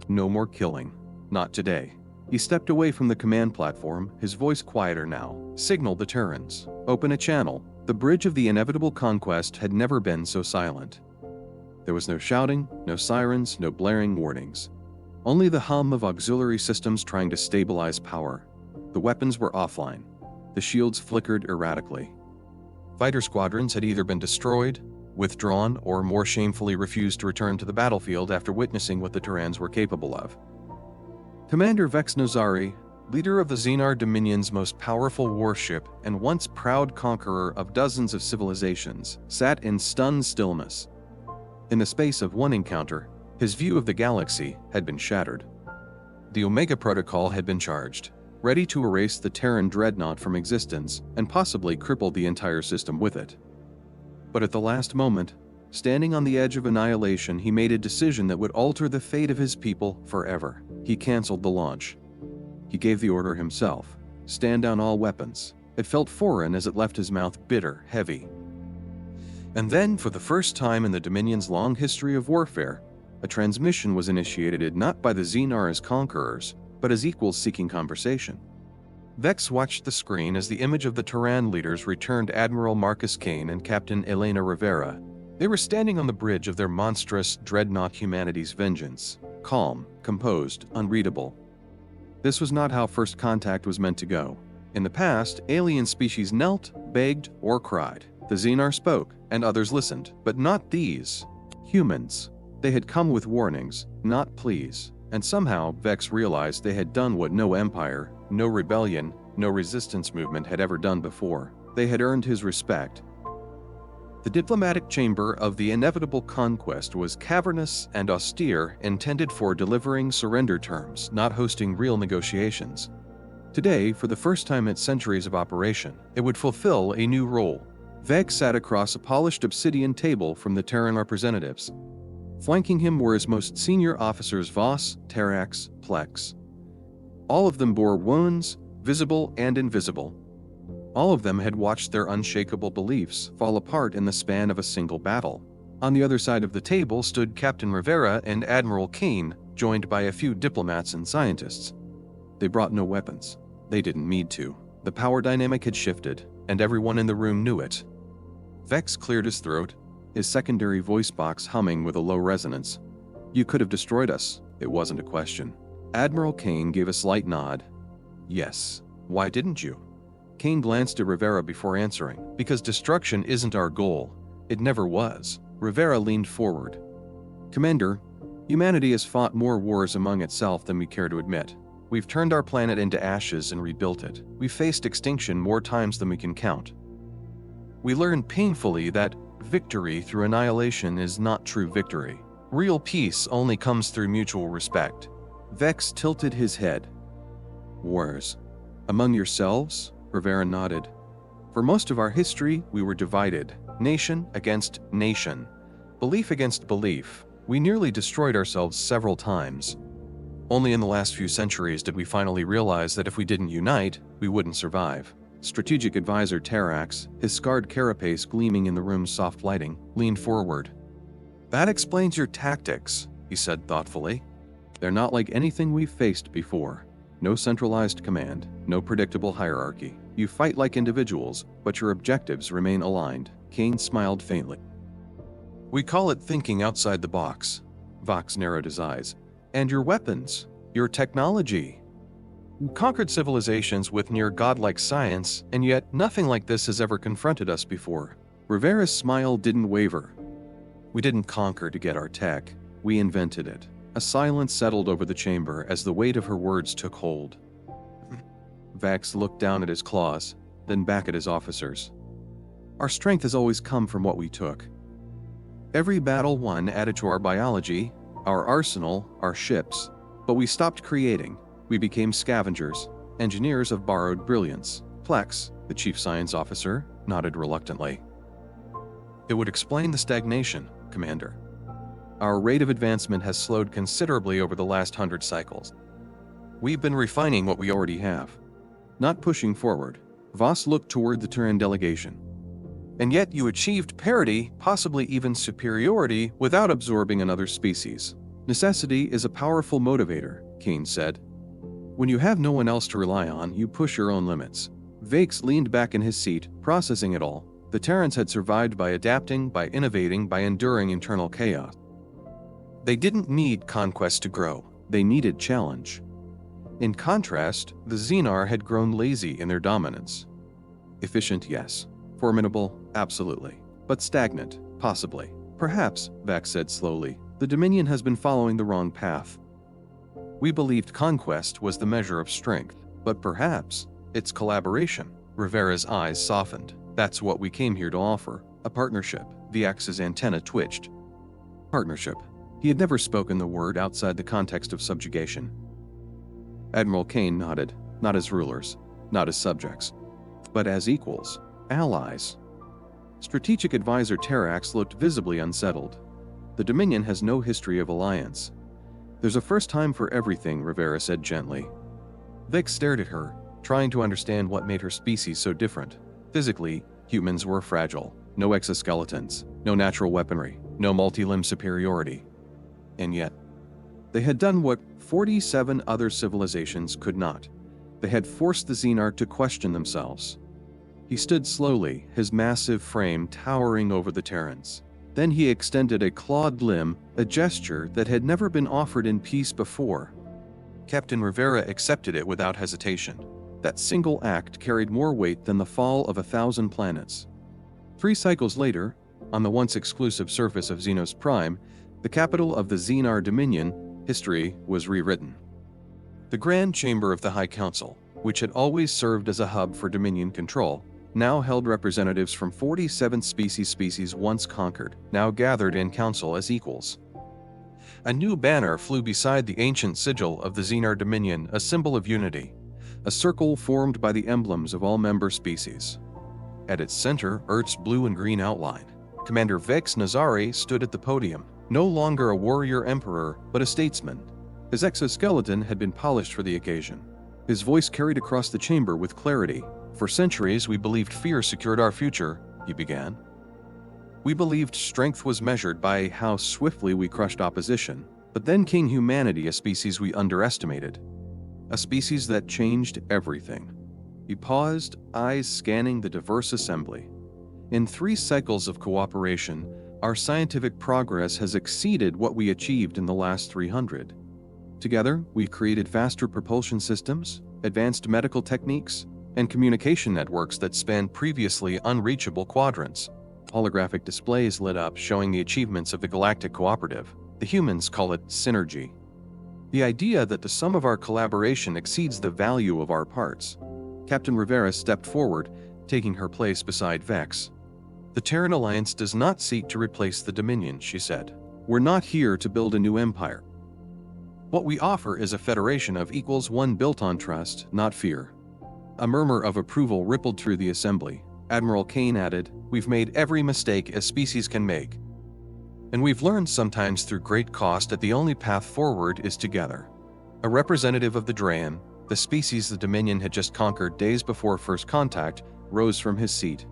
No more killing. Not today. He stepped away from the command platform, his voice quieter now. Signal the Terrans. Open a channel. The bridge of the inevitable conquest had never been so silent. There was no shouting, no sirens, no blaring warnings. Only the hum of auxiliary systems trying to stabilize power. The weapons were offline. The shields flickered erratically. Fighter squadrons had either been destroyed, withdrawn, or more shamefully refused to return to the battlefield after witnessing what the Terrans were capable of. Commander Vex Nozari, leader of the Xenar Dominion's most powerful warship and once proud conqueror of dozens of civilizations, sat in stunned stillness. In the space of one encounter, his view of the galaxy had been shattered. The Omega Protocol had been charged, ready to erase the Terran dreadnought from existence and possibly cripple the entire system with it. But at the last moment, standing on the edge of annihilation, he made a decision that would alter the fate of his people forever. He canceled the launch. He gave the order himself. Stand down all weapons. It felt foreign as it left his mouth bitter, heavy. And then, for the first time in the Dominion's long history of warfare, a transmission was initiated not by the Xenar as conquerors, but as equals seeking conversation. Vex watched the screen as the image of the Terran leaders returned Admiral Marcus Kane and Captain Elena Rivera. They were standing on the bridge of their monstrous dreadnought Humanity's Vengeance, calm, composed, unreadable. This was not how first contact was meant to go. In the past, alien species knelt, begged, or cried. The Xenar spoke, and others listened, but not these. Humans. They had come with warnings, not pleas. And somehow, Vex realized they had done what no empire, no rebellion, no resistance movement had ever done before. They had earned his respect. The diplomatic chamber of the inevitable conquest was cavernous and austere, intended for delivering surrender terms, not hosting real negotiations. Today, for the first time in centuries of operation, it would fulfill a new role. Vex sat across a polished obsidian table from the Terran representatives. Flanking him were his most senior officers Voss, Terrax, Plex. All of them bore wounds, visible and invisible. All of them had watched their unshakable beliefs fall apart in the span of a single battle. On the other side of the table stood Captain Rivera and Admiral Kane, joined by a few diplomats and scientists. They brought no weapons. They didn't need to. The power dynamic had shifted, and everyone in the room knew it. Vex cleared his throat, his secondary voice box humming with a low resonance. "You could have destroyed us. It wasn't a question." Admiral Kane gave a slight nod. "Yes. Why didn't you?" Kane glanced at Rivera before answering. "Because destruction isn't our goal. It never was." Rivera leaned forward. "Commander, humanity has fought more wars among itself than we care to admit. We've turned our planet into ashes and rebuilt it. We've faced extinction more times than we can count. We learned painfully that victory through annihilation is not true victory. Real peace only comes through mutual respect." Vex tilted his head. "Wars? Among yourselves?" Rivera nodded. "For most of our history, we were divided. Nation against nation. Belief against belief. We nearly destroyed ourselves several times. Only in the last few centuries did we finally realize that if we didn't unite, we wouldn't survive." Strategic Advisor Terrax, his scarred carapace gleaming in the room's soft lighting, leaned forward. "That explains your tactics," he said thoughtfully. "They're not like anything we've faced before. No centralized command, no predictable hierarchy. You fight like individuals, but your objectives remain aligned." Kane smiled faintly. "We call it thinking outside the box." Vox narrowed his eyes. "And your weapons, your technology. You conquered civilizations with near godlike science, and yet nothing like this has ever confronted us before." Rivera's smile didn't waver. "We didn't conquer to get our tech. We invented it." A silence settled over the chamber as the weight of her words took hold. Vax looked down at his claws, then back at his officers. "Our strength has always come from what we took. Every battle won added to our biology, our arsenal, our ships. But we stopped creating. We became scavengers, engineers of borrowed brilliance." Plex, the chief science officer, nodded reluctantly. "It would explain the stagnation, Commander. Our rate of advancement has slowed considerably over the last 100 cycles. We've been refining what we already have, not pushing forward." Voss looked toward the Terran delegation. "And yet you achieved parity, possibly even superiority, without absorbing another species." "Necessity is a powerful motivator," Kane said. "When you have no one else to rely on, you push your own limits." Vax leaned back in his seat, processing it all. The Terrans had survived by adapting, by innovating, by enduring internal chaos. They didn't need conquest to grow. They needed challenge. In contrast, the Xenar had grown lazy in their dominance. Efficient, yes. Formidable, absolutely. But stagnant, possibly. "Perhaps," Vax said slowly, "the Dominion has been following the wrong path. We believed conquest was the measure of strength, but perhaps it's collaboration." Rivera's eyes softened. "That's what we came here to offer. A partnership." Vax's antenna twitched. Partnership. He had never spoken the word outside the context of subjugation. Admiral Kane nodded, not as rulers, not as subjects, but as equals, allies. Strategic Advisor Terrax looked visibly unsettled. "The Dominion has no history of alliance." "There's a first time for everything," Rivera said gently. Vic stared at her, trying to understand what made her species so different. Physically, humans were fragile. No exoskeletons, no natural weaponry, no multi-limb superiority. And yet, they had done what 47 other civilizations could not. They had forced the Xenar to question themselves. He stood slowly, his massive frame towering over the Terrans. Then he extended a clawed limb, a gesture that had never been offered in peace before. Captain Rivera accepted it without hesitation. That single act carried more weight than the fall of 1,000 planets. 3 cycles later, on the once exclusive surface of Xenos Prime, the capital of the Xenar Dominion, history was rewritten. The Grand Chamber of the High Council, which had always served as a hub for Dominion control, now held representatives from 47 species once conquered, now gathered in council as equals. A new banner flew beside the ancient sigil of the Xenar Dominion, a symbol of unity, a circle formed by the emblems of all member species. At its center, Earth's blue and green outline. Commander Vex Nazari stood at the podium, no longer a warrior emperor, but a statesman. His exoskeleton had been polished for the occasion. His voice carried across the chamber with clarity. "For centuries, we believed fear secured our future," he began. "We believed strength was measured by how swiftly we crushed opposition. But then came humanity, a species we underestimated. A species that changed everything." He paused, eyes scanning the diverse assembly. "In 3 cycles of cooperation, our scientific progress has exceeded what we achieved in the last 300. Together, we've created faster propulsion systems, advanced medical techniques, and communication networks that span previously unreachable quadrants." Holographic displays lit up, showing the achievements of the Galactic Cooperative. The humans call it synergy. The idea that the sum of our collaboration exceeds the value of our parts. Captain Rivera stepped forward, taking her place beside Vex. "The Terran Alliance does not seek to replace the Dominion," she said. "We're not here to build a new empire. What we offer is a federation of equals, one built on trust, not fear." A murmur of approval rippled through the assembly. Admiral Kane added, "We've made every mistake a species can make. And we've learned sometimes through great cost that the only path forward is together." A representative of the Terran, the species the Dominion had just conquered days before first contact, rose from his seat.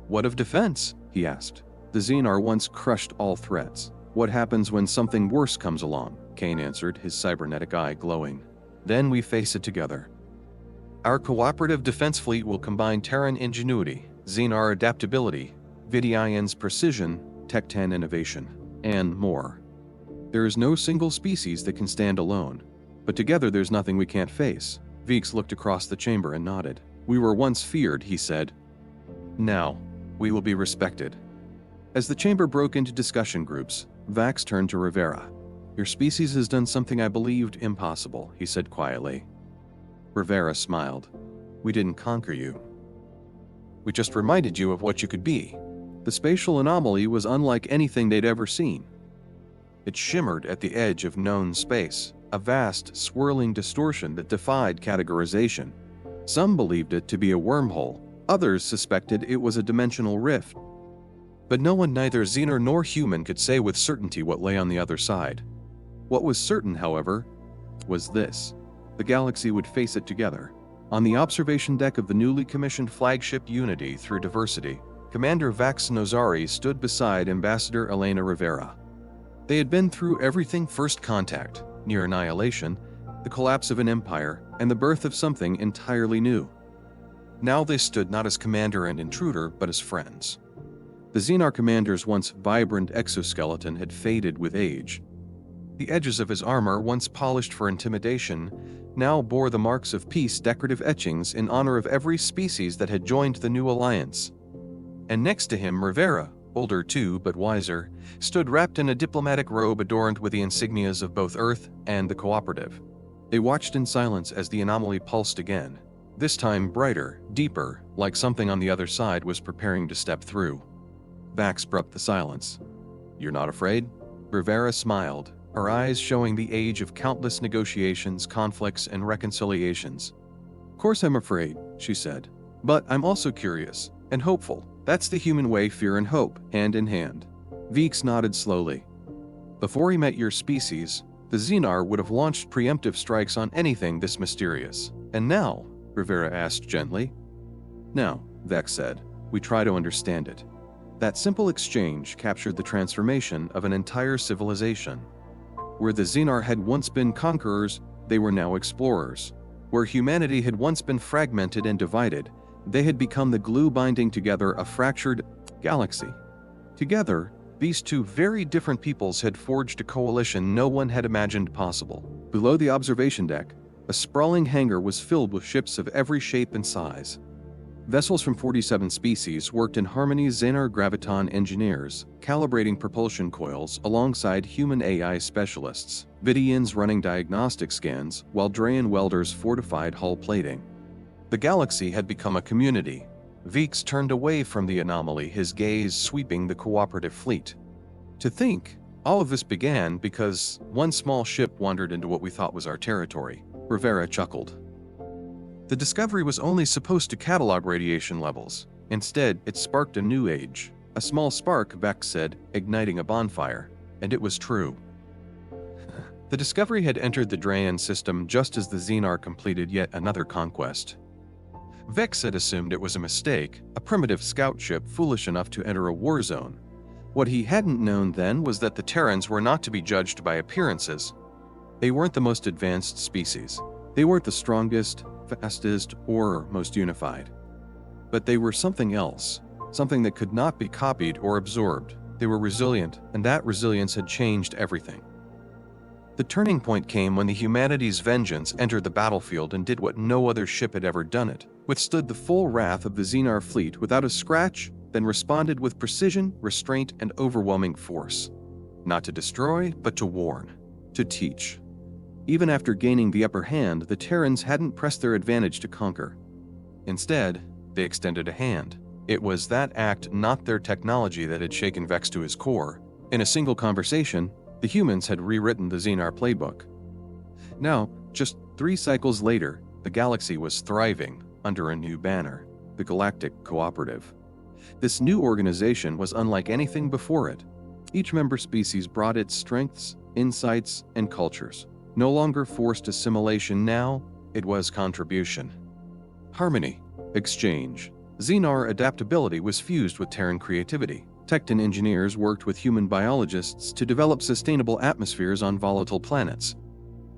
"What of defense?" he asked. "The Xenar once crushed all threats. What happens when something worse comes along?" Kane answered, his cybernetic eye glowing. "Then we face it together. Our cooperative defense fleet will combine Terran ingenuity, Xenar adaptability, Vidian's precision, Tech-10 innovation, and more. There is no single species that can stand alone, but together there's nothing we can't face." Vex looked across the chamber and nodded. "We were once feared," he said. "Now, we will be respected." As the chamber broke into discussion groups, Vax turned to Rivera. "Your species has done something I believed impossible," he said quietly. Rivera smiled. "We didn't conquer you. We just reminded you of what you could be." The spatial anomaly was unlike anything they'd ever seen. It shimmered at the edge of known space, a vast, swirling distortion that defied categorization. Some believed it to be a wormhole, others suspected it was a dimensional rift. But no one, neither Xenar nor human, could say with certainty what lay on the other side. What was certain, however, was this: the galaxy would face it together. On the observation deck of the newly commissioned flagship Unity Through Diversity, Commander Vax Nozari stood beside Ambassador Elena Rivera. They had been through everything: first contact, near annihilation, the collapse of an empire, and the birth of something entirely new. Now they stood not as commander and intruder, but as friends. The Xenar commander's once vibrant exoskeleton had faded with age. The edges of his armor, once polished for intimidation, now bore the marks of peace, decorative etchings in honor of every species that had joined the new alliance. And next to him, Rivera, older too but wiser, stood wrapped in a diplomatic robe adorned with the insignias of both Earth and the Cooperative. They watched in silence as the anomaly pulsed again, this time brighter, deeper, like something on the other side was preparing to step through. Vax broke the silence. "You're not afraid?" Rivera smiled, her eyes showing the age of countless negotiations, conflicts, and reconciliations. "Of course I'm afraid," she said. "But I'm also curious and hopeful. That's the human way, fear and hope, hand in hand." Vex nodded slowly. "Before he met your species, the Xenar would have launched preemptive strikes on anything this mysterious. And now?" Rivera asked gently. "Now," Vex said, "we try to understand it." That simple exchange captured the transformation of an entire civilization. Where the Xenar had once been conquerors, they were now explorers. Where humanity had once been fragmented and divided, they had become the glue binding together a fractured galaxy. Together, these two very different peoples had forged a coalition no one had imagined possible. Below the observation deck, a sprawling hangar was filled with ships of every shape and size. Vessels from 47 species worked in harmony. Xenar graviton engineers, calibrating propulsion coils alongside human AI specialists, Vidians running diagnostic scans, while Terran welders fortified hull plating. The galaxy had become a community. Vex turned away from the anomaly, his gaze sweeping the cooperative fleet. "To think, all of this began because one small ship wandered into what we thought was our territory." Rivera chuckled. "The discovery was only supposed to catalog radiation levels. Instead, it sparked a new age. A small spark, Vex said, igniting a bonfire. And it was true. The discovery had entered the Terran system just as the Xenar completed yet another conquest. Vex had assumed it was a mistake, a primitive scout ship foolish enough to enter a war zone. What he hadn't known then was that the Terrans were not to be judged by appearances. They weren't the most advanced species. They weren't the strongest, fastest, or most unified. But they were something else, something that could not be copied or absorbed. They were resilient, and that resilience had changed everything. The turning point came when the humanity's vengeance entered the battlefield and did what no other ship had ever done it, withstood the full wrath of the Xenar fleet without a scratch, then responded with precision, restraint, and overwhelming force. Not to destroy, but to warn, to teach. Even after gaining the upper hand, the Terrans hadn't pressed their advantage to conquer. Instead, they extended a hand. It was that act, not their technology, that had shaken Vex to his core. In a single conversation, the humans had rewritten the Xenar playbook. Now, just 3 cycles later, the galaxy was thriving under a new banner, the Galactic Cooperative. This new organization was unlike anything before it. Each member species brought its strengths, insights, and cultures. No longer forced assimilation now, it was contribution. Harmony, exchange. Xenar adaptability was fused with Terran creativity. Tecton engineers worked with human biologists to develop sustainable atmospheres on volatile planets.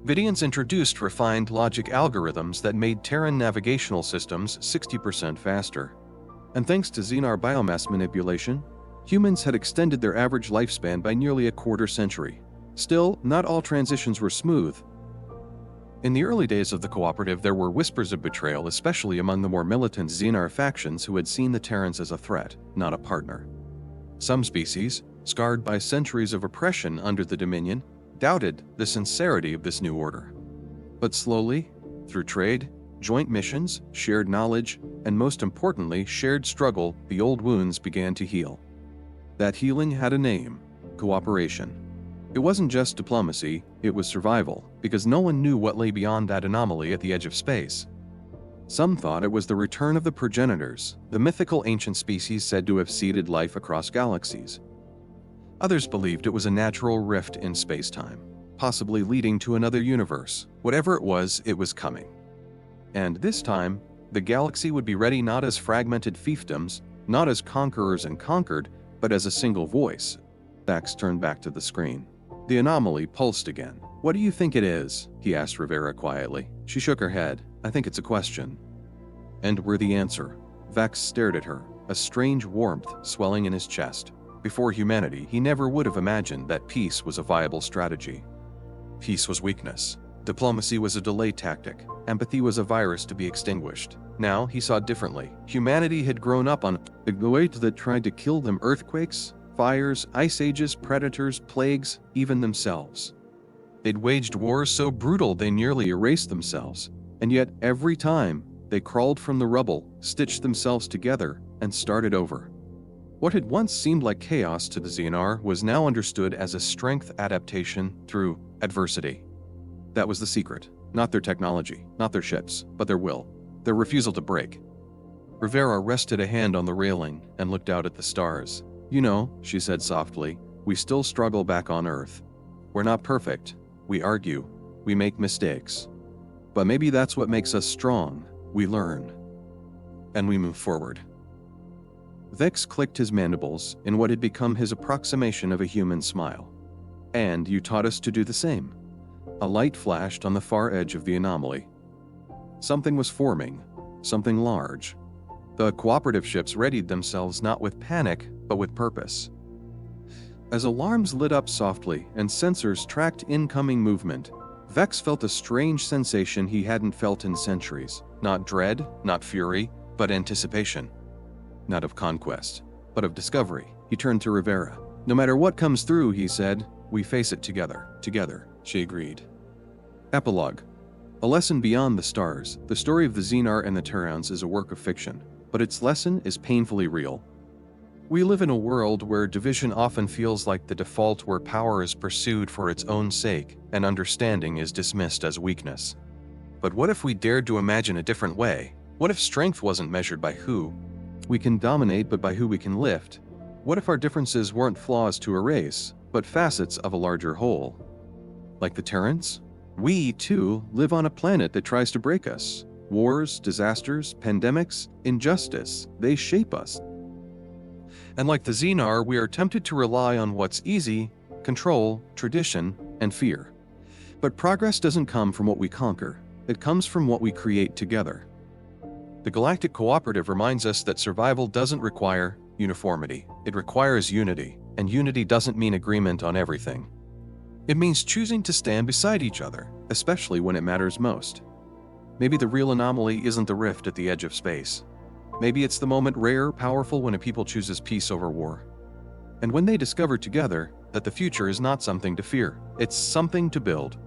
Vidians introduced refined logic algorithms that made Terran navigational systems 60% faster. And thanks to Xenar biomass manipulation, humans had extended their average lifespan by nearly a quarter century. Still, not all transitions were smooth. In the early days of the cooperative, there were whispers of betrayal, especially among the more militant Xenar factions who had seen the Terrans as a threat, not a partner. Some species, scarred by centuries of oppression under the Dominion, doubted the sincerity of this new order. But slowly, through trade, joint missions, shared knowledge, and most importantly, shared struggle, the old wounds began to heal. That healing had a name: cooperation. It wasn't just diplomacy, it was survival, because no one knew what lay beyond that anomaly at the edge of space. Some thought it was the return of the progenitors, the mythical ancient species said to have seeded life across galaxies. Others believed it was a natural rift in space-time, possibly leading to another universe. Whatever it was coming. And this time, the galaxy would be ready not as fragmented fiefdoms, not as conquerors and conquered, but as a single voice. Vex turned back to the screen. The anomaly pulsed again. "What do you think it is?" he asked Rivera quietly. She shook her head. "I think it's a question." And we're the answer. Vex stared at her, a strange warmth swelling in his chest. Before humanity, he never would have imagined that peace was a viable strategy. Peace was weakness. Diplomacy was a delay tactic. Empathy was a virus to be extinguished. Now, he saw differently. Humanity had grown up on the way that tried to kill them: earthquakes, fires, ice ages, predators, plagues, even themselves. They'd waged wars so brutal they nearly erased themselves. And yet, every time, they crawled from the rubble, stitched themselves together, and started over. What had once seemed like chaos to the Xenar was now understood as a strength adaptation through adversity. That was the secret. Not their technology, not their ships, but their will, their refusal to break. Rivera rested a hand on the railing and looked out at the stars. "You know," she said softly, "we still struggle back on Earth. We're not perfect. We argue. We make mistakes. But maybe that's what makes us strong. We learn. And we move forward." Vex clicked his mandibles in what had become his approximation of a human smile. "And you taught us to do the same." A light flashed on the far edge of the anomaly. Something was forming, something large. The cooperative ships readied themselves not with panic, but with purpose. As alarms lit up softly and sensors tracked incoming movement, Vex felt a strange sensation he hadn't felt in centuries. Not dread, not fury, but anticipation. Not of conquest, but of discovery. He turned to Rivera. "No matter what comes through," he said, "we face it together." "Together," she agreed. Epilogue. A lesson beyond the stars. The story of the Xenar and the Terrans is a work of fiction, but its lesson is painfully real. We live in a world where division often feels like the default, where power is pursued for its own sake and understanding is dismissed as weakness. But what if we dared to imagine a different way? What if strength wasn't measured by who We can dominate, but by who we can lift. What if our differences weren't flaws to erase, but facets of a larger whole? Like the Terrans? We, too, live on a planet that tries to break us. Wars, disasters, pandemics, injustice, they shape us. And like the Xenar, we are tempted to rely on what's easy: control, tradition, and fear. But progress doesn't come from what we conquer. It comes from what we create together. The Galactic Cooperative reminds us that survival doesn't require uniformity. It requires unity, and unity doesn't mean agreement on everything. It means choosing to stand beside each other, especially when it matters most. Maybe the real anomaly isn't the rift at the edge of space. Maybe it's the moment rare, powerful when a people chooses peace over war. And when they discover together that the future is not something to fear, it's something to build.